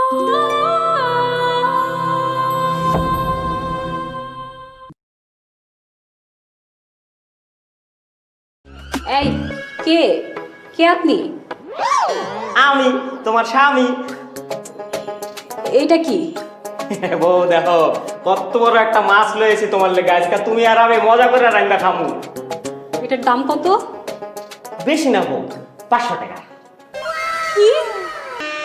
এই কে কে আপনি? আমি তোমার স্বামী। এইটা কি? বউ দেখো কত বড় একটা মাছ লয়েছি তোমার লেগে, আজকে তুমি আর আমি মজা করে রান্না খামু। এটার দাম কত? বেশি না বউ, 500 টাকা। কি?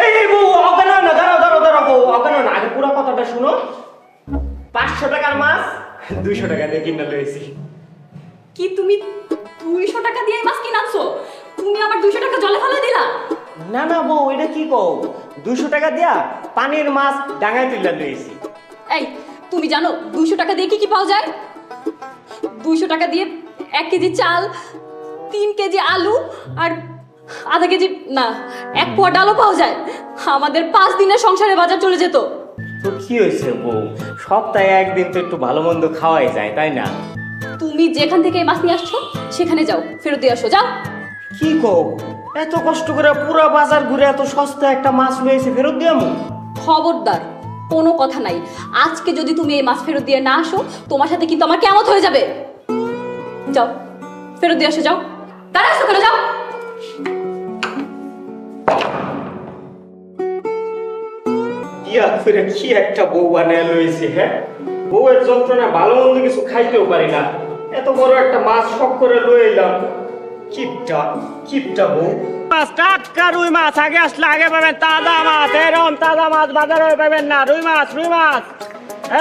এই বউ অজ্ঞান না, দাঁড়াও দাঁড়াও দাঁড়াও বউ, অজ্ঞান না, আগে পুরো কথাটা শুনো। 500 টাকার মাছ 200 টাকা দিয়ে কিনে লয়েছি। কি তুমি 200 টাকা দিয়ে মাছ কিনে আনছো? তুমি আবার 200 টাকা জলে ফেলে দিলা? না না বউ, এটা কি কও? 200 টাকা দিয়া পানির মাছ ডাঙায় তুলে লয়েছি। এই তুমি জানো 200 টাকা দিয়ে কি কি পাওয়া যায়? 200 টাকা দিয়ে 1 কেজি চাল, 3 কেজি আলু আর আধা কেজি না 1 পোয়া ডালও পাওয়া যায়। আমাদের 5 দিনের সংসারে বাজার চলে যেত। তো কি হয়েছে বউ, সপ্তাহে একদিন তো একটু ভালো মন্দ খাওয়াই যায়, তাই না? তুমি যেখান থেকে এই মাছ নিয়ে আসছো সেখানে যাও, ফেরত দিয়ে আসো, যাও। কি কও, এত কষ্ট করে পুরো বাজার ঘুরে এত সস্তা একটা মাছ লয়েছে, ফেরত দিয়ামু? খবরদার, কোনো কথা নাই। আজকে যদি তুমি এই মাছ ফেরত দিয়ে না আসো, তোমার সাথে কিন্তু আমার কিয়ামত হয়ে যাবে। যাও, ফেরত দিয়ে আসো, যাও। দাঁড়া আসো কেন, যাও। বিয়া করে কি একটা বউ বানায় লইছে, হ্যাঁ? বউয়ের যন্ত্রণা ভালো মন্দ কিছু খাইতেও পারি না, এত বড় একটা মাছ শখ করে লয়ে এলাম। কিপটা কিপটা বউ। মাছ টাটকা রুই মাছ, আগে আসলে আগে পাবেন তাজা মাছ, এরকম তাজা মাছ বাজারে পাবেন না। রুই মাছ, রুই মাছ,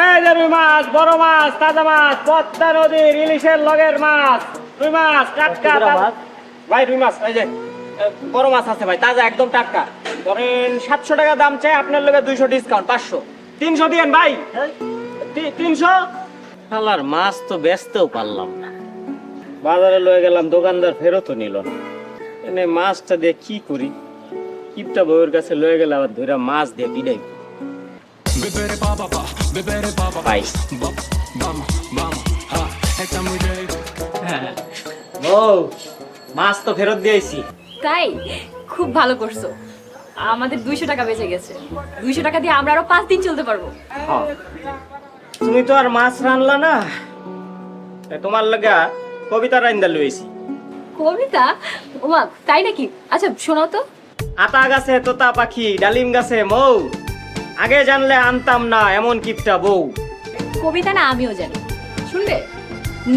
এই যে রুই মাছ, বড় মাছ, তাজা মাছ, পদ্মা নদীর ইলিশের লগের মাছ, রুই মাছ টাটকা। ভাই রুই মাছ এই যে বড় মাছ আছে ভাই, তাজা একদম টাটকা। ধরেন 700 টাকা দাম চাই, আপনার লগে 200 ডিসকাউন্ট, 500, 300 দিয়েন ভাই। 300। শালার মাছ তো বেচতেও পারলাম না, বাজারে লয়ে গেলাম, দোকানদার ফেরতও নিল না। এনে মাছটা দিয়ে কি করি? কিপটা বউয়ের কাছে লয়ে গেলে আবার ধইরা মাছ দিয়ে পিড়াই। বউ, মাছ তো ফেরত দিয়েছি। তাই খুব ভালো করছো, আমাদের 200 টাকা বেঁচে গেছে। 200 টাকা দিয়ে আমরা আরো 5 দিন চলতে পারবো। তুমি তো আর মাছ রানলা না, তোমার লাগা কবিতা রাইন্দা লইছি। কবিতা? ওমা, তাই নাকি? আচ্ছা শোনাও তো। আতা গাছে তোতা পাখি, ডালিম গাছে মৌ, আগে জানলে আনতাম না এমন কিপটা বউ। কবিতা না আমিও জানি, শুনবে?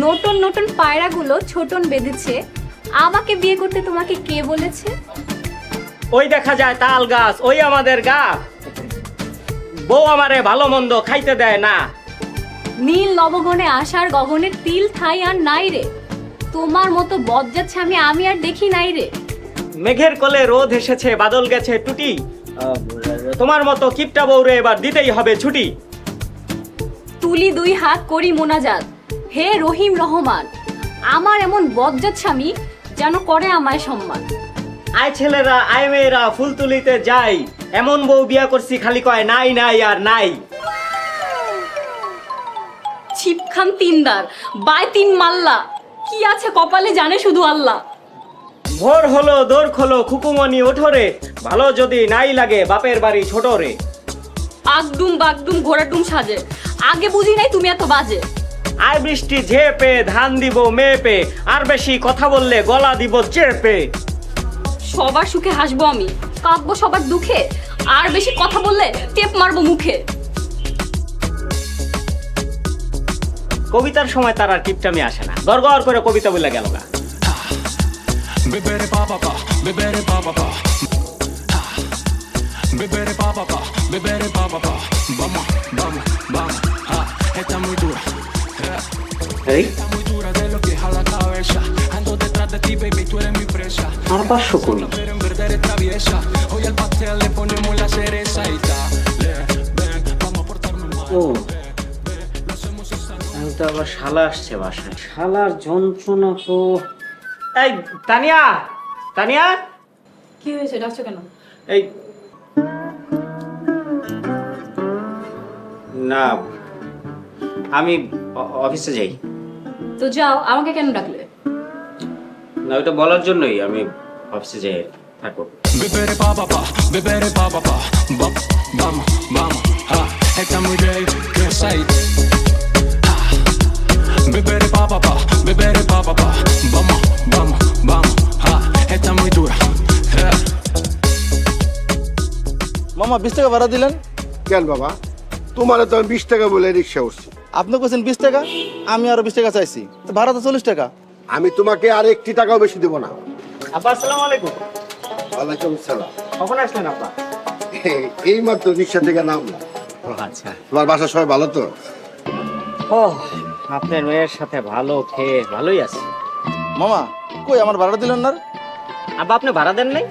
নতুন নতুন পায়রাগুলো ছোটন বেঁধেছে, আমাকে বিয়ে করতে তোমাকে কে বলেছে? ওই দেখা যায় তাল গাছ, ওই আমাদের গা, বউ আমারে ভালো মন্দ খাইতে দেয় না। নীল নবগণে আশার গগনের তিল ঠাই আর নাই রে, তোমার মতো বজ্জাত স্বামী আমি আর দেখি নাই রে। মেঘের কোলে রোদ এসেছে, বাদল গেছে টুটি, তোমার মতো কিপটা বউরে এবার দিতেই হবে ছুটি। তুলি 2 হাত করি মোনাজাত, হে রহিম রহমান, আমার এমন বজ্জাত স্বামী যেন করে আমায় সম্মান। আয় ছেলেরা আয় মেয়েরা ফুল তুলিতে যাই, এমন বউ বিয়া করছি খালি কয় নাই নাই আর নাই। ছিপখান 3 দার বাই 3 মাল্লা, কি আছে কপালে জানে শুধু আল্লাহ। ভোর হলো দোর খোলো খুকুমনি ওঠরে, ভালো যদি নাই লাগে বাপের বাড়ি ছোট রে। আগডুম বাগডুম ঘোড়াডুম সাজে, আগে বুঝি নাই তুমি এত বাজে। আয় বৃষ্টি ঝেপে ধান দিব মেপে, আর বেশি কথা বললে গলা দিব চেপে। সবার সুখে হাসবো আমি, কাঁদবো সবার দুঃখে, আর বেশি কথা বললে টেপ মারবো মুখে। কবিতার সময় তার আর কিপটামি আসে না, গড়গড় করে কবিতা বলে গেল না। আর 500 কই? ও তো আবার শালা আসছে বাসায়, শালার যন্ত্রণা তো। এই তানিয়া, তানিয়া, কি হয়েছে, ডাকছো কেন? এই না, আমি অফিসে যাই। তো যাও, আমাকে কেন ডাকলে? না ওইটা বলার জন্যই আমি অফিসে যাই। থাকো। Bebere pa pa pa, bebere pa pa pa, bam bam bam, ha. Estamos gay, que sai. Bebere pa pa pa, bebere pa pa pa, bam bam bam, ha. Estamos muy dura, yeah. মামা 20 টাকা ভাড়া দিলেন? কেন বাবা, তোমার তো আমি 20 টাকা বলে রিক্সা উঠছি। আপনি বলছেন 20 টাকা, আমি আরো 20 টাকা চাইছি, তো ভাড়া তো 40 টাকা। আমি তোমাকে আর একটি টাকাও বেশি দেবো না। আব্বা আসসালামু আলাইকুম। ওয়ালাইকুম সালাম। কখন আসলেন আব্বা? এই মাত্র রিক্সা থেকে নামলাম। আচ্ছা। তোমার বাসা সবাই ভালো তো? ও, আপনার মেয়ের সাথে ভালো খেয়ে ভালোই আছে। মামা কই আমার ভাড়া দিলেন না? আব্বা আপনি ভাড়া দেন নাই?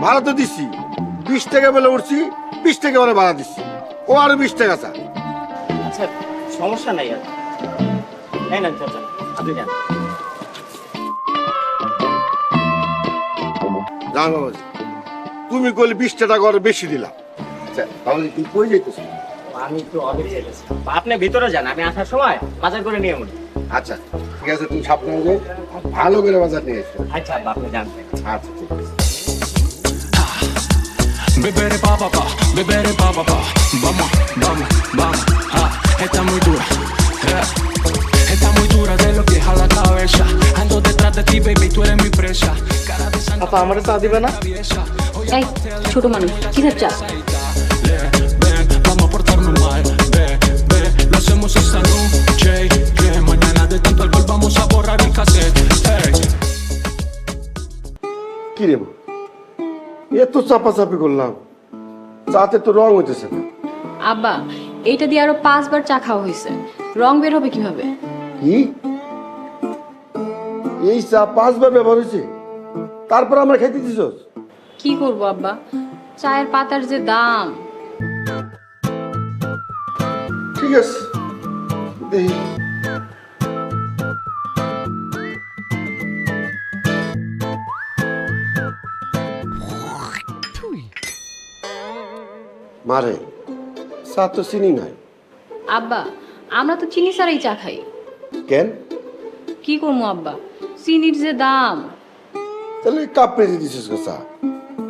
ভাড়া তো দিছি, 20 টাকা বলে উঠছি, 20 টাকা বলে ভাড়া দিছি। ও আরো 20 টাকা চা। আচ্ছা সমস্যা নাই আর। এই না চাচা, আপনি যান। জানো বাবাজি, তুমি কইলে 20 টাকা করে বেশি দিলাম। আচ্ছা তাহলে তুমি কই যাইতেছ? আমি তো অনেক চেয়েছি। আপনি ভিতরে যান, আমি আসার সময় বাজার করে নিয়ে মনে। আচ্ছা ঠিক আছে, তুমি সাবধানে যাও, ভালো করে বাজার নিয়ে এসো। আচ্ছা আব্বা আপনি যান। আচ্ছা ঠিক আছে। Bebere pa pa pa, bebere pa pa pa, bam bam bam, ha. Está muy dura, yeah. Está muy dura de lo que a la cabeza. Ando detrás de ti, baby, tú eres mi presa. Cara de santa, আপা আমারে চা দিবে না? traviesa. Hoy এই ছোট মানুষ কি ভাবছা? ven, vamos a portarnos mal, ve, lo hacemos esta noche, que mañana de tanto alcohol vamos a borrar el cassette, hey. কি রে বউ? এত চাপাচাপি করলাম, চাতে তো রং হইতেছে না। আব্বা এইটা দিয়ে আরো 5 বার চা খাওয়া হয়েছে, রং বের হবে কিভাবে? কি এই চা 5 বার ব্যবহার হয়েছে, তারপর আমরা খেতে দিছ? কি করব আব্বা, চায়ের পাতার যে দাম। ঠিক আছে দেখি। মারে চা তো চিনি নাই। আব্বা আমরা তো চিনি ছাড়াই চা খাই। কেন? কি করবো আব্বা, চিনির যে দাম। তাহলে কাপ পেতে দিছিস গো চা,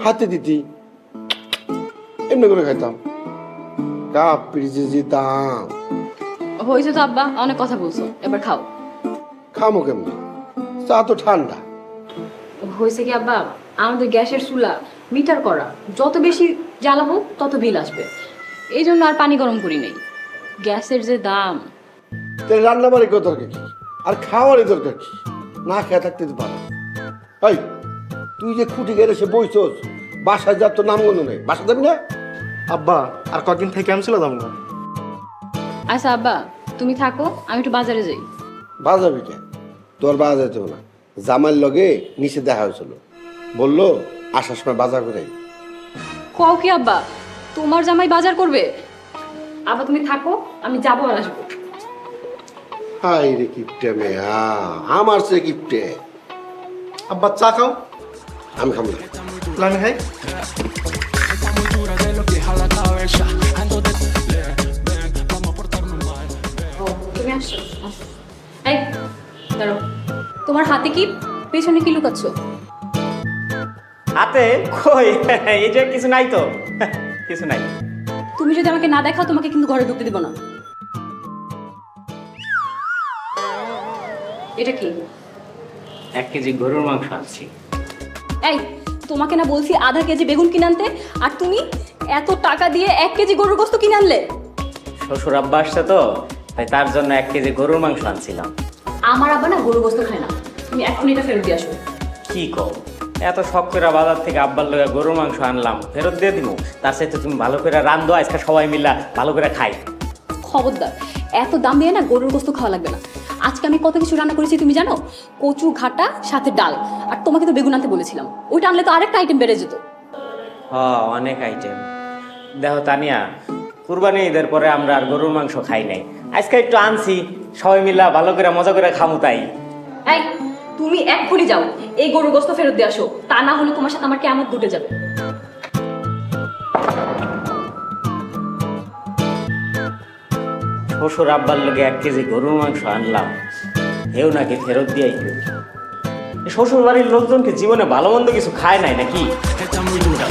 হাতে দিতি এমনি করে খাইতাম। কাপ পেতে যে দাম। হয়েছে তো আব্বা, অনেক কথা বলছো, এবার খাও। খামো কেমনি, চা তো ঠান্ডা। হয়েছে কি আব্বা, আমাদের গ্যাসের চুলা মিটার করা, যত বেশি জ্বালাবো তত বিল আসবে, এই জন্য আর পানি গরম করি নাই। গ্যাসের যে দাম। তাহলে রান্না বাড়ি কত দরকার কি, আর খাওয়ারই দরকার কি? না খেয়ে থাকতে তো পারো। এই তুই যে খুঁটি গেলে সে বইছস, বাসায় যার তো নাম গন্ধ নেই, বাসা যাবি না? আব্বা আর কদিন থেকে আমি চলে যাবো না। আচ্ছা আব্বা তুমি থাকো, আমি একটু বাজারে যাই। বাজাবি কেন? তোর বাজার যেতে হবে না, জামাইয়ের লগে নিচে দেখা হয়েছিল, বললো আসার সময় বাজার করে আই। কও কি আব্বা, তোমার জামাই বাজার করবে? আব্বা তুমি থাকো, আমি যাবো আর আসবো। হাই রে কিপটে মেয়া, আমার সে কিপটে। আব্বা চা খাও। আমি খাবো না। আমি খাই। Está muy dura de lo que a la cabeza. Ando de ven, vamos a portarnos mal. ও তুমি আসছো, আসো। এই দাঁড়াও, তোমার হাতে কি, পেছনে কি লুকাচ্ছ? হাতে কই, এই যে কিছু নাই তো, কিছু নাই। তুমি যদি আমাকে না দেখাও তোমাকে কিন্তু ঘরে ঢুকতে দিব না। এটা কি? 1 কেজি গরুর মাংস আনছি। এই তোমাকে না বলছি আধা কেজি বেগুন কিনে আনতে, আর তুমি এত টাকা দিয়ে 1 কেজি গরুর গোশত কিনে আনলে। শ্বশুর আব্বা আসছে তো, তাই তার জন্য 1 কেজি গরুর মাংস আনছিলাম। আমার আব্বা না গরুর গোশত খায় না, তুমি এখন এটা ফেরত দিয়ে আসো। কি কও, এত শখ করে বাজার থেকে আব্বার লগে গরুর মাংস আনলাম, ফেরত দিয়ে দিব? তার সাথে তুমি ভালো করে রান্ধো, আজকে সবাই মিলা ভালো করে খাই। খবরদার, এত দাম দিয়ে না গরুর গোশত খাওয়া লাগবে না। আজকে আমি কত কিছু রান্না করেছি তুমি জানো? কচু ঘাটা সাথে ডাল, আর তোমাকে তো বেগুন আনতে বলেছিলাম, ওইটা আনলে তো আরেকটা আইটেম বেড়ে যেত। অনেক আইটেম। দেখো তানিয়া, কুরবানি ঈদের পরে আমরা আর গরুর মাংস খাই নাই, আজকে একটু আনছি, সবাই মিলা ভালো করে মজা করে খামু তাই। এই তুমি এক্ষুনি যাও, এই গরুর গোশত ফেরত দিয়ে আসো, তা না হলে তোমার সাথে আমার কিয়ামত ঘটে যাবে। শ্বশুর আব্বার লগে 1 কেজি গরুর মাংস আনলাম, হেও নাকি ফেরত দিয়ে শ্বশুর বাড়ির লোকজনকে জীবনে ভালো মন্দ কিছু খায় নাই নাকি? Está muy dura,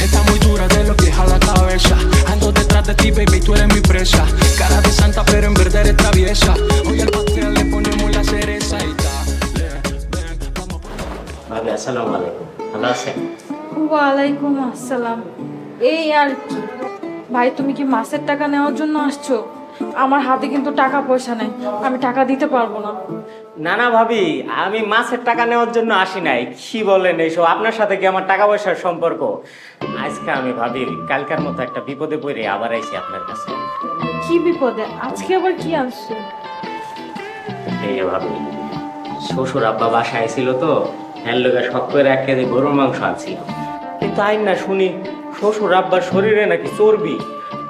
está muy dura de los pies a la cabeza. Ando detrás de ti, baby, tú eres mi presa. Cara de santa, pero en verdad eres traviesa. Hoy al pastel le ponemos la cereza y dale, ven, vamos. ভাবি আসসালামু আলাইকুম, ভালো আছেন? ওয়ালাইকুম আসসালাম। এই আর কি ভাই, তুমি কি মাছের টাকা নেওয়ার জন্য আসছো? আমার হাতে কিন্তু টাকা পয়সা নেই, আমি টাকা দিতে পারবো না। না না ভাবি, আমি মাছের টাকা নেওয়ার জন্য আসি নাই। কি বলেন এইসব? আপনার সাথে কি আমার টাকা পয়সার সম্পর্ক? আজকে আমি ভাবি কালকার মতো একটা বিপদে পড়ে আবার আইছি আপনার কাছে। কি বিপদে? আজকে আবার কি আনছো? এই যে ভাবি, শ্বশুর আব্বা বাসায় ছিল তো, হ্যাঁ লোকের শখ করে 1 কেজি গরুর মাংস আনছিল। কিন্তু আইন না শুনি শ্বশুর আব্বার শরীরে নাকি চর্বি।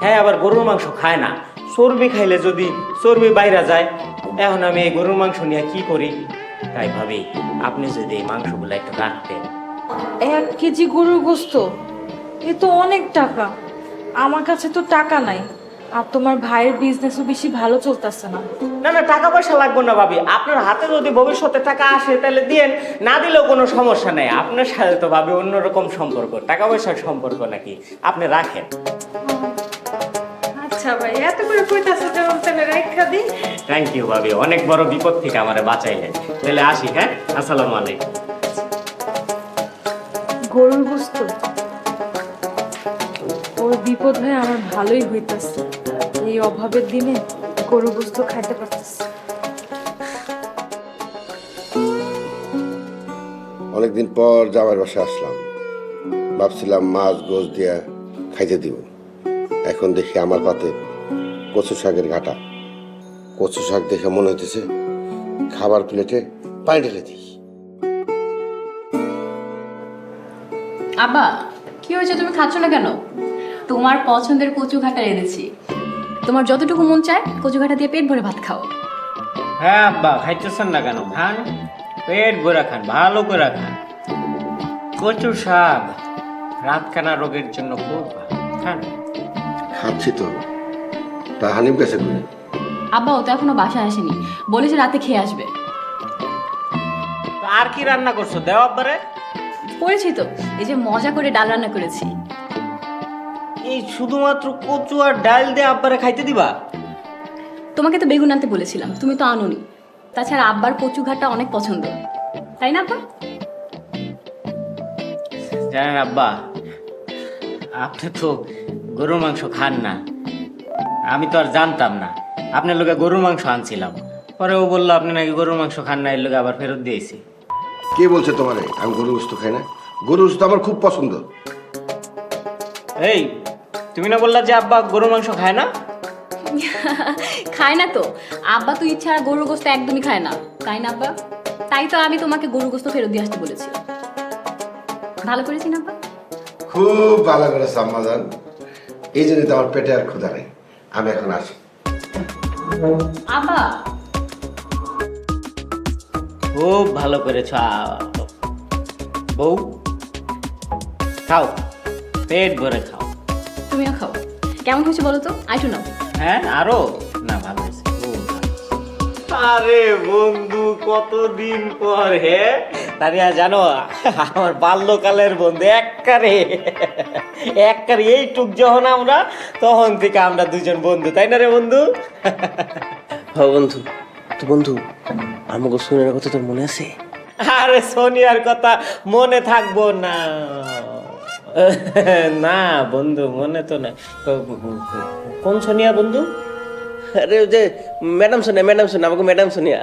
হ্যাঁ, আবার গরুর মাংস খায় না। চর্বি খাইলে যদি চর্বি বাইরে যায়, এখন আমি এই গরুর মাংস নিয়ে কি করি? তাই ভাবি আপনি যদি এই মাংসগুলো একটু রাখতেন। 1 কেজি গরুর গোস্ত, এ তো অনেক টাকা। আমার কাছে তো টাকা নাই, আর তোমার ভাইয়ের বিজনেসও বেশি ভালো চলতেছে না। না না, টাকা পয়সা লাগবে না ভাবি। আপনার হাতে যদি ভবিষ্যতে টাকা আসে তাহলে দিয়েন, না দিলেও কোনো সমস্যা নেই। আপনার সাথে তো ভাবি অন্যরকম সম্পর্ক, টাকা পয়সার সম্পর্ক নাকি। আপনি রাখেন। আচ্ছা ভাই, এত করে কইতাছো যখন, তাহলে রাখা দিই। থ্যাংক ইউ ভাবি, অনেক বড় বিপদ থেকে আমারে বাঁচাইলেন। তাহলে আসি, হ্যাঁ, আসসালামু আলাইকুম। গরুর গোস্ত, ওর বিপদ হয়ে আমার ভালোই হইতাছে। এই অভাবের দিনে গরুর গোস্ত খাইতে পারতেছি। অনেকদিন পর জামাইয়ের বাসায় আসলাম, ভাবছিলাম মাছ গোছ দিয়া খাইতে দিব। এখন দেখি আমার পাতে কচু শাকের ঘাটা। কচু শাক দেখে মনে হইতেছে খাবার প্লেটে পানি ঢেলে দিই। আব্বা, কি হয়েছে? তুমি খাচ্ছ না কেন? তোমার পছন্দের কচু ঘাটা এনেছি। তোমার যতটুকু মন চায় কচু ঘাটা দিয়ে পেট ভরে ভাত খাও। হ্যাঁ আব্বা, খাইতেছেন না কেন? খান, পেট ভরে খান, ভালো করে খান। কচু শাক রাতকানা রোগের জন্য খুব ভালো, খান। খাচ্ছি তো, তা হানিম কাছে করে। আব্বা, ও তো এখনো বাসায় আসেনি, বলেছে রাতে খেয়ে আসবে। তো আর কি রান্না করছো? দেও আব্বারে। করেছি তো, এই যে মজা করে ডাল রান্না করেছি। এই শুধুমাত্র কচু আর ডাল দিয়ে আব্বারে খাইতে দিবা? তোমাকে তো বেগুন আনতে বলেছিলাম, তুমি তো আনোনি। তাছাড়া আব্বার কচু ঘাটা অনেক পছন্দ, তাই না আব্বা? জানেন আব্বা, আপনি তো গরুর মাংস খান না। আমি তো আর জানতাম না। আপনার লোকে গরুর মাংস আনছিলাম, পরে ও বললো আপনি নাকি গরুর মাংস খান না, এর লোকে আবার ফেরত দিয়েছি। কে বলছে তোমারে আমি গরুর গোস্ত খাই না? গরুর গোস্ত আমার খুব পছন্দ। এই, তুমি না বললা যে আব্বা গরুর মাংস খায় না? খায় না তো, আব্বা তো ইচ্ছা গরুর গোস্ত একদমই খায় না, তাই না আব্বা? তাই তো আমি তোমাকে গরুর গোস্ত ফেরত দিয়ে আসতে বলেছি। ভালো করেছি না আব্বা? খুব ভালো করেছে আম্মাজান, এই জন্য তো আমার পেটে আর ক্ষুধা নেই। আমি এখন আসি। আব্বা, খুব ভালো করেছ বউ। খাও, পেট ভরে খাও। তুমিও খাও। কেমন হয়েছে বলো তো? আইসো নাও। হ্যাঁ, আরো না, ভালো হয়েছে, খুব ভালো। আরে বন্ধু, কতদিন পর। হ্যাঁ তানিয়া, জানো আমার বাল্যকালের বন্ধু এককারে এইটুক যখন আমরা, তখন থেকে আমরা দুজন বন্ধু, তাই না রে বন্ধু? হ্যাঁ বন্ধু, তো বন্ধু আমাকে সোনিয়ার কথা তোর মনে আছে? আরে সোনিয়ার কথা মনে থাকবো না? না বন্ধু, মনে তো না। কোন সোনিয়া বন্ধু? আরে ওই যে ম্যাডাম সোনিয়া, আমাকে ম্যাডাম সোনিয়া।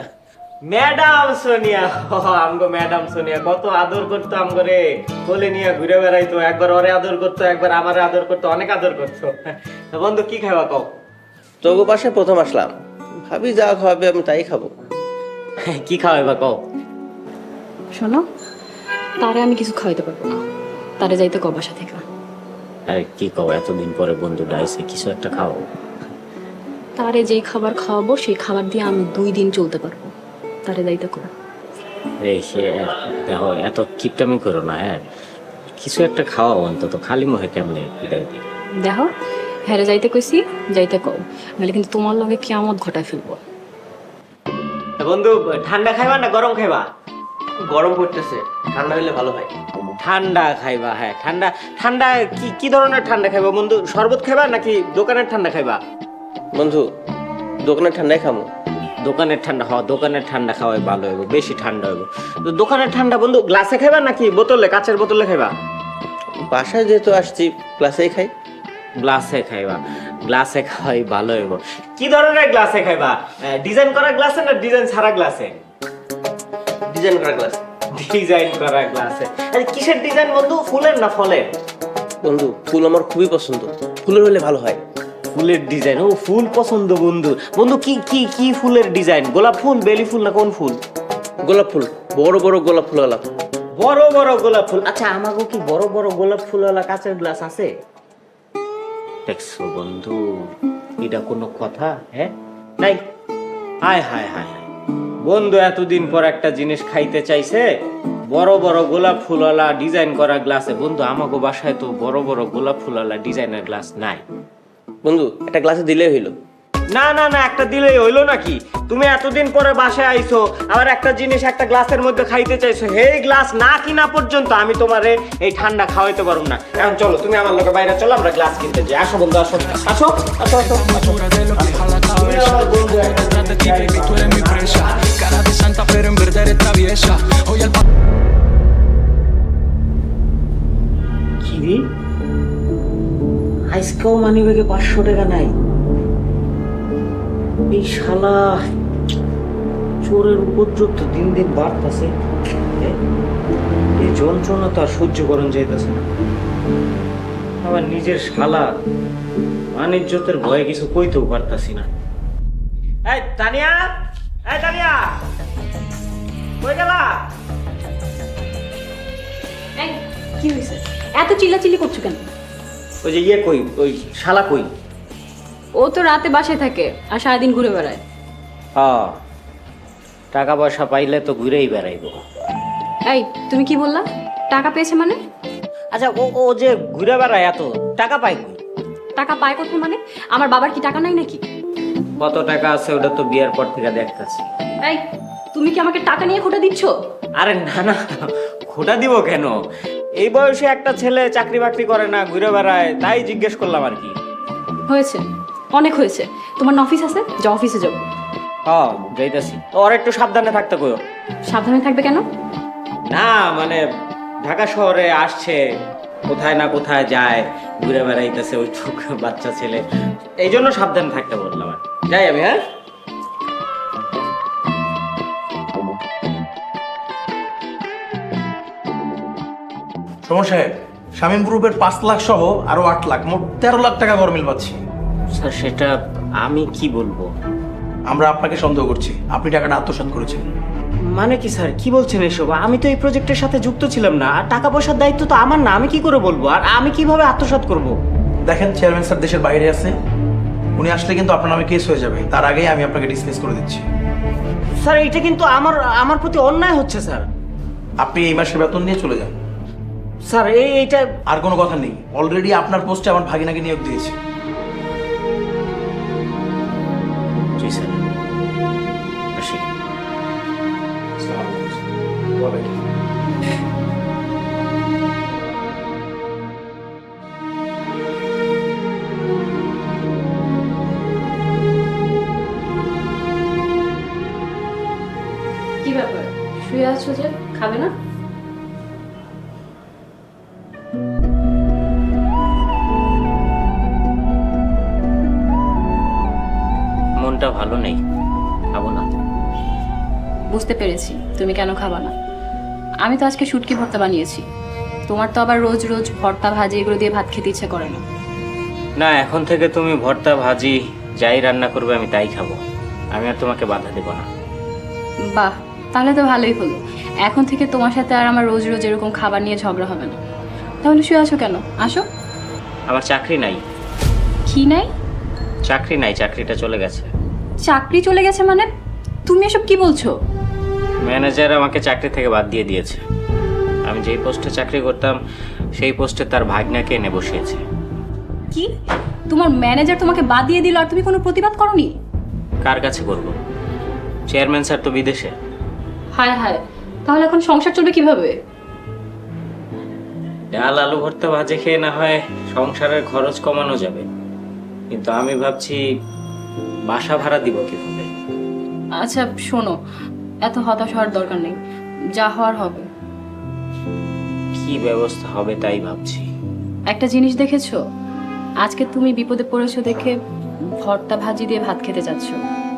ম্যাডাম সোনিয়া, আমগো ম্যাডাম সোনিয়া কত আদর করতো আমগরে, কোলে নিয়ে ঘুরে বেড়াইতো। একবার ওরে আদর করতো, একবার আমারে আদর করতো, অনেক আদর করতো। তো বন্ধু, কি খাওয়া কও? তোকে পাশে প্রথম আসলাম, ভাবি যা খাওয়াবে আমি তাই খাবো। কি খাওয়াইবা কও? শোনো, তারে আমি কিছু খাওয়াইতে পারবো না, তারে যাইতে কও বাসা থেকে। আরে কি কও, এতদিন পরে বন্ধু ডাইছে, কিছু একটা খাও। তারে যেই খাবার খাওয়াবো সেই খাবার দিয়ে আমি 2 দিন চলতে পারবো, তারে যাইতে করো। এই সে দেখো, এত কিপটামি করো না। হ্যাঁ, কিছু একটা খাওয়াও অন্তত, খালি মুখে কেমনে বিদায় দিই। দেখো, হ্যারে যাইতে কইছি, যাইতে কও, নাহলে কিন্তু তোমার লগে কিয়ামত ঘটায় ফেলবো। বন্ধু, ঠান্ডা খাইবা না গরম খাইবা? গরম পড়তেছে, ঠান্ডা হলে ভালো হয়। ঠান্ডা খাইবা? হ্যাঁ, ঠান্ডা। ঠান্ডা কি ধরনের ঠান্ডা খাইবা বন্ধু? শরবত খাইবা নাকি দোকানের ঠান্ডা খাইবা? বন্ধু, দোকানের ঠান্ডায় খামো। দোকানের ঠান্ডা, দোকানের ঠান্ডা খাওয়াই ভালো হইব, বেশি ঠান্ডা হইব। তো দোকানের ঠান্ডা বন্ধু গ্লাসে খাইবা নাকি বোতলে, কাচের বোতলে খাইবা? বাসায় যেহেতু আসছি ক্লাসেই খাই। গ্লাসে খাইবা? গ্লাসে খাওয়াই ভালো হইব। কি ধরনের গ্লাসে খাইবা? ডিজাইন করা গ্লাসে না ডিজাইন ছাড়া গ্লাসে? ডিজাইন করা গ্লাস। ডিজাইন করা গ্লাসে। আরে কিসের ডিজাইন বন্ধু, ফুলের না ফলের? বন্ধু, ফুল আমার খুবই পছন্দ, ফুলের হলে ভালো হয়। ফুলের ডিজাইন? ও ফুল পছন্দ বন্ধু। বন্ধু কি কি কি ফুলের ডিজাইন? গোলাপ ফুল, বেলি ফুল না কোন ফুল? গোলাপ ফুল, বড় বড় গোলাপ ফুল গোলাপ। বড় বড় গোলাপ ফুল। আচ্ছা, আমাগো কি বড় বড় গোলাপ ফুলওয়ালা কাঁচের গ্লাস আছে? দেখছো বন্ধু, এটা কোনো কথা? হ্যাঁ, নাই। হায় হায় হায়, বন্ধু এতদিন পর একটা জিনিস খাইতে চাইছে, বড় বড় গোলাপ ফুলওয়ালা ডিজাইন করা গ্লাসে। বন্ধু আমাগো বাসায় তো বড় বড় গোলাপ ফুলওয়ালা ডিজাইনের গ্লাস নাই। বন্ধু, একটা গ্লাসে দিলেই হইলো। না না না, একটা দিলেই হইলো নাকি? তুমি এতদিন পরে বাসায় আইছো, আবার একটা জিনিস একটা গ্লাসের মধ্যে খাইতে চাইছো। এই গ্লাস না কিনা পর্যন্ত আমি তোমারে এই ঠান্ডা খাওয়াইতে পারবো না। এখন চলো, তুমি আমার লোকের বাইরে চলো, আমরা গ্লাস কিনতে যাই। আসো বন্ধু, আসো আসো আসো আসো। Dura de lo que jala cabeza. Detrás de ti, baby, tú eres mi presa. Cara de santa, pero en verdad eres traviesa. Hoy el কি আজকেও মানি ব্যাগে 500 টাকা নাই? এই শালা চোরের উপদ্রব তো দিন দিন বাড়তেছে। এই যন্ত্রণা তো আর সহ্য করণ যাইতেছে না। আবার নিজের শালা বাণিজ্যতের ভয়ে কিছু কইতেও পারতাছি না। এই তানিয়া, এই তানিয়া, কই গেলা? এই, কি হয়েছে? এত চিল্লাচিল্লি করছো কেন? ওই যে ইয়ে কই, ওই শালা কই? ও তো রাতে বাসায় থাকে আর সারাদিন ঘুরে বেড়ায়। টাকা পয়সা পাইলে তো ঘুরেই বেড়াইবো। এই, তুমি কি বললা? টাকা পেয়েছে মানে? আচ্ছা, ও ও যে ঘুরে বেড়ায় এত টাকা পায় কই? টাকা পায় কোথায় মানে? আমার বাবার কি টাকা নাই নাকি? কত টাকা আছে ওটা তো বিয়ের পর থেকে দেখতাছি। এই, তুমি কি আমাকে টাকা নিয়ে খোটা দিচ্ছ? আরে না না, খোটা দিব কেন? এই বয়সে একটা ছেলে চাকরি বাকরি করে না, ঘুরে বেড়ায়, তাই জিজ্ঞেস করলাম আর কি। হয়েছে, অনেক হয়েছে। তোমার না অফিস আছে, যাও অফিসে যাও। যাইতাছি। ওর একটু সাবধানে থাকতে কইও। সাবধানে থাকবে কেন? না মানে ঢাকা শহরে আসছে, কোথায় না কোথায় যায়, ঘুরে বেড়াইতেছে ওই বাচ্চা ছেলে, এই জন্য সাবধানে থাকতে বললাম। আর যাই আমি। হ্যাঁ, সমর সাহেব, শামীম গ্রুপের 5 লাখ সহ আরো 8 লাখ, মোট 13 লাখ টাকা গরমিল পাচ্ছি। স্যার সেটা আমি কি বলবো? আমরা আপনাকে সন্দেহ করছি, আপনি টাকাটা আত্মসাৎ করেছেন। মানে কি স্যার, কি বলছেন এসব? আমি তো এই প্রজেক্টের সাথে যুক্ত ছিলাম না, আর টাকা পয়সার দায়িত্ব তো আমার না। আমি কি করে বলবো? আর আমি কিভাবে আত্মসাৎ করব? দেখেন, চেয়ারম্যান স্যার দেশের বাইরে আছে, উনি আসলে কিন্তু আপনার নামে কেস হয়ে যাবে। তার আগেই আমি আপনাকে ডিসমিস করে দিচ্ছি। স্যার এটা কিন্তু আমার প্রতি অন্যায় হচ্ছে স্যার। আপনি এই মাসের বেতন নিয়ে চলে যান। স্যার এইটা আর কোনো কথা নেই, অলরেডি আপনার পোস্টে আমার ভাগিনাকে নিয়োগ দিয়েছি। জি স্যার, আসি। কি ব্যাপার, শুয়ে আছো যে? খাবে না? মনটা ভালো নেই, খাবো না। বুঝতে পেরেছি তুমি কেন খাবা না। আমি তো আজকে শুটকি ভর্তা বানিয়েছি। তোমার তো আবার রোজ রোজ ভর্তা ভাজি এগুলো দিয়ে ভাত খেতে ইচ্ছে করে না। না, এখন থেকে তুমি ভর্তা ভাজি যাই রান্না করবে আমি তাই খাবো। আমি আর তোমাকে বাধা দেবো না। বাহ, তাহলে তো ভালোই হলো। এখন থেকে তোমার সাথে আর আমার রোজ রোজ এরকম খাবার নিয়ে ঝগড়া হবে না। তাহলে শুয়ে আছো কেন? আসো। আমার চাকরি নাই। কি নাই? চাকরি নাই, চাকরিটা চলে গেছে। চাকরি চলে গেছে মানে? তুমি এসব কি বলছো? ম্যানেজার আমাকে চাকরি থেকে বাদ দিয়ে দিয়েছে। আমি যেই পোস্টে চাকরি করতাম সেই পোস্টে তার ভাগ্নাকে এনে বসিয়েছে। কি? তোমার ম্যানেজার তোমাকে বাদ দিয়ে দিল আর তুমি কোনো প্রতিবাদ করনি? কার কাছে করব? চেয়ারম্যান স্যার তো বিদেশে। হায় হায়, তাহলে এখন সংসার চলবে কিভাবে? ডাল আলু ভর্তা ভাজে খেয়ে না হয় সংসারের খরচ কমানো যাবে, কিন্তু আমি ভাবছি বাসা ভাড়া দিব কিভাবে। আচ্ছা শোনো, এত হতাশ হওয়ার দরকার নেই, যা হওয়ার হবে। কি ব্যবস্থা হবে তাই ভাবছি। একটা জিনিস দেখেছো, আজকে তুমি বিপদে পড়েছো দেখে ভর্তা ভাজি দিয়ে ভাত খেতে যাচ্ছ,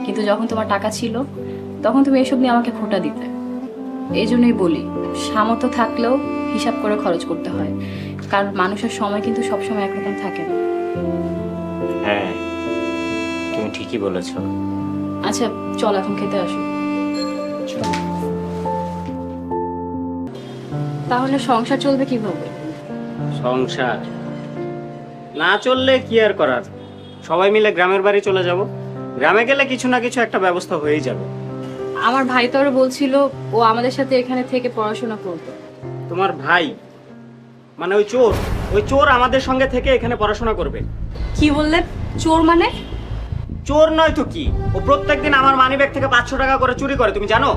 কিন্তু যখন তোমার টাকা ছিল তখন তুমি এসব নিয়ে আমাকে খোঁটা দিতে। এই জন্যই বলি, সামর্থ্য থাকলেও হিসাব করে খরচ করতে হয়, কারণ মানুষের সময় কিন্তু সবসময় একরকম থাকে না। হ্যাঁ, তুমি ঠিকই বলেছো। আচ্ছা চল এখন খেতে আসো। তাহলে সংসার চলবে কিভাবে? সংসার না চললে কি আর করার, সবাই মিলে গ্রামের বাড়ি চলে যাব। গ্রামে গেলে কিছু না কিছু একটা ব্যবস্থা হয়েই যাবে। আমার ভাই তো আরো বলছিল ও আমাদের সাথে এখানে থেকে পড়াশোনা করবে। তোমার ভাই মানে ওই চোর আমাদের সঙ্গে থেকে এখানে পড়াশোনা করবে। কি বললে? চোর মানে? চোর নয় তো কি, ও প্রত্যেকদিন আমার মানিব্যাগ থেকে 500 টাকা করে চুরি করে, তুমি জানো?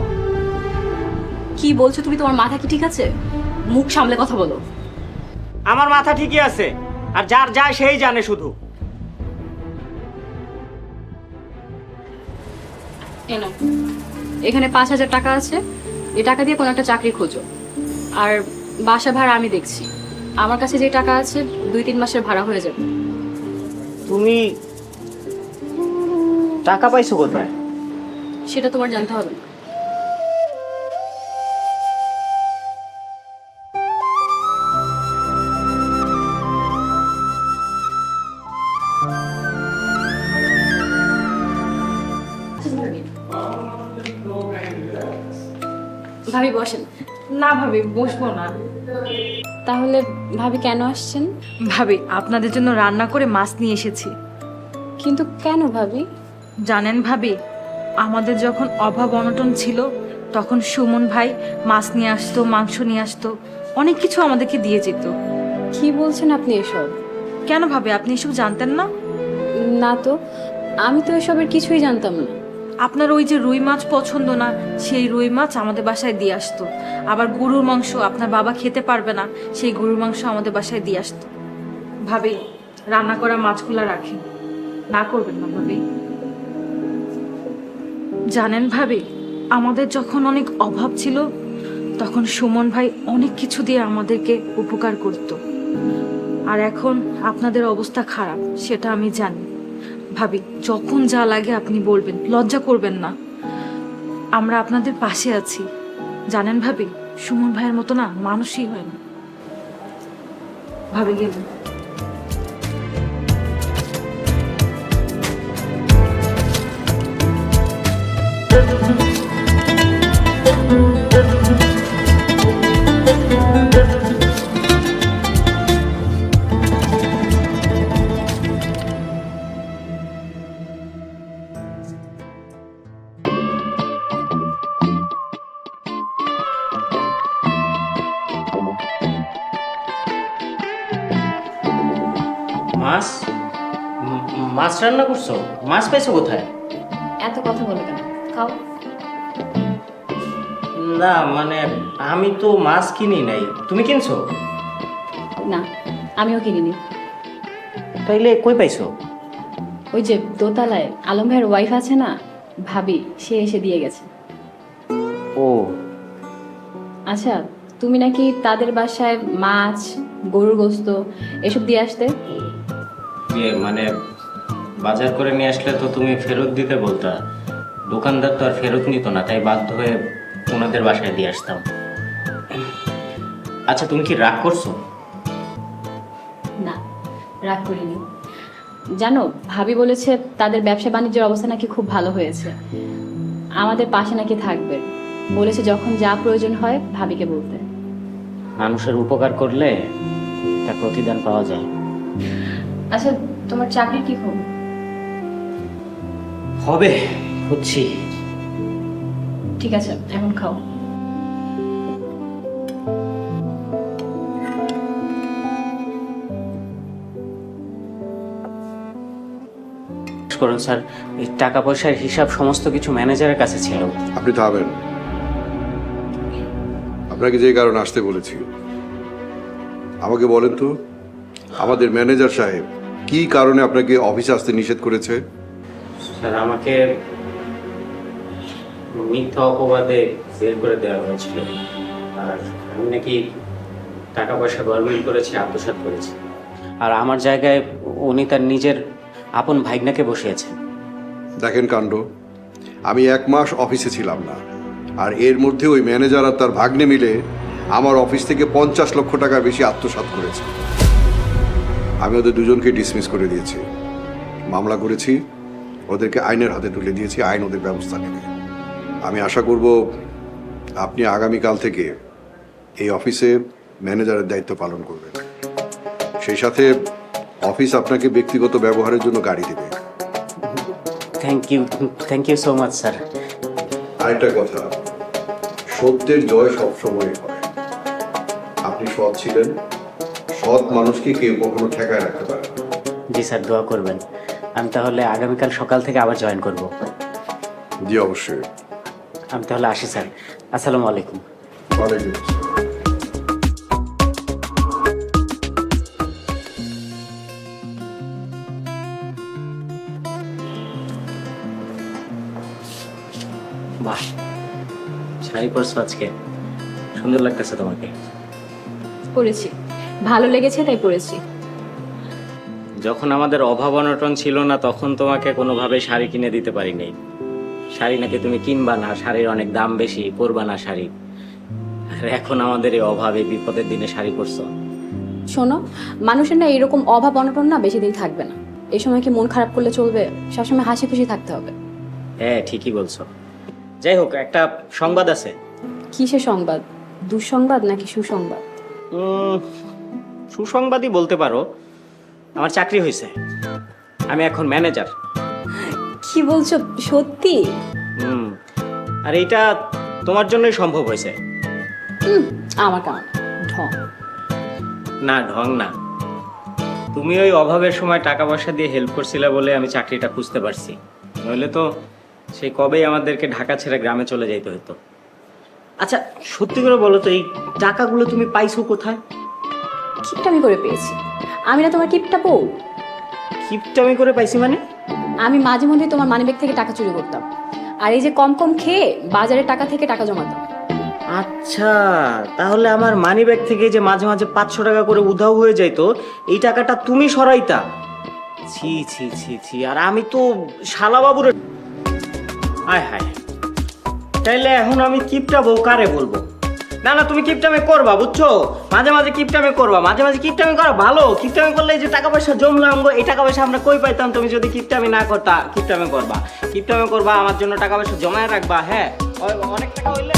কি বলছো তুমি? তোমার মাথা কি ঠিক আছে? মুখ সামলে কথা বলো। আমার মাথা ঠিকই আছে, আর যার যায় সেই জানে শুধু। এনো, এখানে 5,000 টাকা আছে, এই টাকা দিয়ে কোনো একটা চাকরি খোঁজো। আর বাসা ভাড়া আমি দেখছি, আমার কাছে যে টাকা আছে 2-3 মাসের ভাড়া হয়ে যাবে। তুমি টাকা পাইছো কোথায়? সেটা তোমার জানতে হবে না। ভাবি বসেন। না ভাবি, বসবো না। তাহলে ভাবি কেন আসছেন? ভাবি, আপনাদের জন্য রান্না করে মাছ নিয়ে এসেছি। কিন্তু কেন ভাবি? জানেন ভাবি, আমাদের যখন অভাব অনটন ছিল তখন সুমন ভাই মাছ নিয়ে আসতো, মাংস নিয়ে আসতো, অনেক কিছু আমাদেরকে দিয়ে যেত। কি বলছেন আপনি এসব? কেন ভাবি, আপনি এসব জানতেন না? না তো, আমি তো এসবের কিছুই জানতাম না। আপনার ওই যে রুই মাছ পছন্দ না, সেই রুই মাছ আমাদের বাসায় দিয়ে আসতো। আবার গরুর মাংস আপনার বাবা খেতে পারবে না, সেই গরুর মাংস আমাদের বাসায় দিয়ে আসতো। ভাবি, রান্না করা মাছগুলা রাখেন, না করবেন না ভাবি। জানেন ভাবি, আমাদের যখন অনেক অভাব ছিল তখন সুমন ভাই অনেক কিছু দিয়ে আমাদেরকে উপকার করত। আর এখন আপনাদের অবস্থা খারাপ, সেটা আমি জানি। ভাবি, যখন যা লাগে আপনি বলবেন, লজ্জা করবেন না, আমরা আপনাদের পাশে আছি। জানেন ভাবি, সুমন ভাইয়ের মতো না মানুষই হয় না। ভাবি গেলেন। মাছ মাছ রান্না করছো? মাছ পাইছো কোথায়? এত কথা বলে কেন? খাও। না মানে আমি তো মাছ কিনি নাই, তুমি কিনছো? না, আমিও কিনিনি। তাইলে কই পাইছো? ওই যে দোতলায় আলম ভাইয়ের ওয়াইফ আছে না, ভাবি, সে এসে দিয়ে গেছে। ও আচ্ছা, তুমি নাকি তাদের বাসায় মাছ, গরুর গোস্ত এসব দিয়ে আসতে? মানে বাজার করে নিয়ে আসলে তো তুমি ফেরত দিতে বলতা, দোকানদার তো আর ফেরত নিত না, তাই বাধ্য হয়ে ওনাদের বাসায় দিয়ে আসতাম। আচ্ছা, তুমি কি রাগ করছো? না, রাগ করিনি। জানো, ভাবি বলেছে তাদের ব্যবসা বাণিজ্যের অবস্থা নাকি খুব ভালো হয়েছে, আমাদের পাশে নাকি থাকবে। বলেছে যখন যা প্রয়োজন হয় ভাবিকে বলতে। মানুষের উপকার করলে তার প্রতিদান পাওয়া যায়। আচ্ছা, তোমার চাকরির কি খবর? হবে, খুঁজছি। ঠিক আছে, এখন খাও। করুন স্যার, এই টাকা পয়সার হিসাব সমস্ত কিছু ম্যানেজারের কাছে ছিল। আপনি তো হবেন। আপনাকে যে কারণে আসতে বলেছি, আমাকে বলেন তো, আমাদের ম্যানেজার সাহেব কি কারণে আপনাকে অফিসে আসতে নিষেধ করেছে? স্যার, আমাকে মিথ্যা অপবাদে জেল করে দেওয়া হয়েছিল, আর আমি নাকি টাকা পয়সা গরমিল করেছি, আত্মসাৎ করেছি। আর আমার জায়গায় উনি তার নিজের আপন ভাইগনাকে বসিয়েছেন। দেখেন কাণ্ড, আমি 1 মাস অফিসে ছিলাম না, আর এর মধ্যে ওই ম্যানেজার আর তার ভাগ্নে মিলে আমার অফিস থেকে 50 লক্ষ টাকা বেশি আত্মসাৎ করেছে। আমি ওদের দুজনকে ডিসমিস করে দিয়েছি, মামলা করেছি, ওদেরকে আইনের হাতে তুলে দিয়েছি, আইন ওদের ব্যবস্থা নেবে। আমি আশা করব আপনি আগামীকাল থেকে এই অফিসে ম্যানেজারের দায়িত্ব পালন করবেন। সেই সাথে অফিস আপনাকে ব্যক্তিগত ব্যবহারের জন্য গাড়ি দেবে। Thank you so much sir. আরেকটা কথা, সত্যের জয় সবসময় হয়। আপনি সৎ ছিলেন, সৎ মানুষকে কেউ কখনো ঠেকায় রাখতে পারে না। জি স্যার, দোয়া করবেন। আমি তাহলে আগামীকাল সকাল থেকে আবার জয়েন করব। জি অবশ্যই। আমি তাহলে আসি স্যার। আসসালামু আলাইকুম। ওয়ালাইকুম আসসালাম। বাহ, শাড়ি পরছো আজকে, সুন্দর লাগতেছে তোমাকে। পরেছি, ভালো লেগেছে তাই পরেছি। যখন আমাদের অভাব অনটন ছিল না, তখন তোমাকে কোনোভাবে শাড়ি কিনে দিতে পারিনি। শাড়ি নাকি তুমি কিনবা না, শাড়ির অনেক দাম বেশি, পরবা না শাড়ি। আর এখন আমাদের এই অভাবে বিপদের দিনে শাড়ি পরছো। শোনো, মানুষের না এরকম অভাব অনটন না বেশি দিন থাকবে না। এই সময় কি মন খারাপ করলে চলবে? সবসময় হাসি খুশি থাকতে হবে। হ্যাঁ, ঠিকই বলছো। যাই হোক, একটা সংবাদ আছে। কিসের সংবাদ? দুঃসংবাদ নাকি সুসংবাদ? সুসংবাদই বলতে পারো। আমার চাকরি হয়েছে, আমি এখন ম্যানেজার। কি বলছো, সত্যি? আর এইটা তোমার জন্যই সম্ভব হয়েছে। আমার কারণে? ঢং না, ঢং না। তুমি ওই অভাবের সময় টাকা পয়সা দিয়ে হেল্প করছিলে বলে আমি চাকরিটা খুঁজতে পারছি, নইলে তো সেই কবেই আমাদেরকে ঢাকা ছেড়ে গ্রামে চলে যাইতে হতো। আচ্ছা, সত্যি করে বলো তো, এই টাকাগুলো তুমি পাইছো কোথায়? কিপটামি করে পেয়েছি। আমি না তোমার কিপটা বউ? কিপটামি করে পাইছি মানে? আমি মাঝে মধ্যে তোমার মানিব্যাগ থেকে টাকা চুরি করতাম, আর এই যে কম কম খেয়ে বাজারের টাকা থেকে টাকা জমাতাম। আচ্ছা, তাহলে আমার মানি ব্যাগ থেকে যে মাঝে মাঝে 500 টাকা করে উধাও হয়ে যাইতো, এই টাকাটা তুমি সরাইতা? ছি ছি ছি ছি, আর আমি তো শালাবাবুর। হায় হায়, তাইলে এখন আমি কিপটা বউ কারে বলবো? না না, তুমি কিপটামি করবা, বুঝছো? মাঝে মাঝে কিপটামি করবা, মাঝে মাঝে কিপটামি করা ভালো। কিপটামি করলে এই যে টাকা পয়সা জমলো, এই টাকা পয়সা আমরা কই পাইতাম তুমি যদি কিপটামি না করতা? কিপটামি করবা, কিপটামি করবা, আমার জন্য টাকা পয়সা জমায় রাখবা। হ্যাঁ, অনেক টাকা হইলে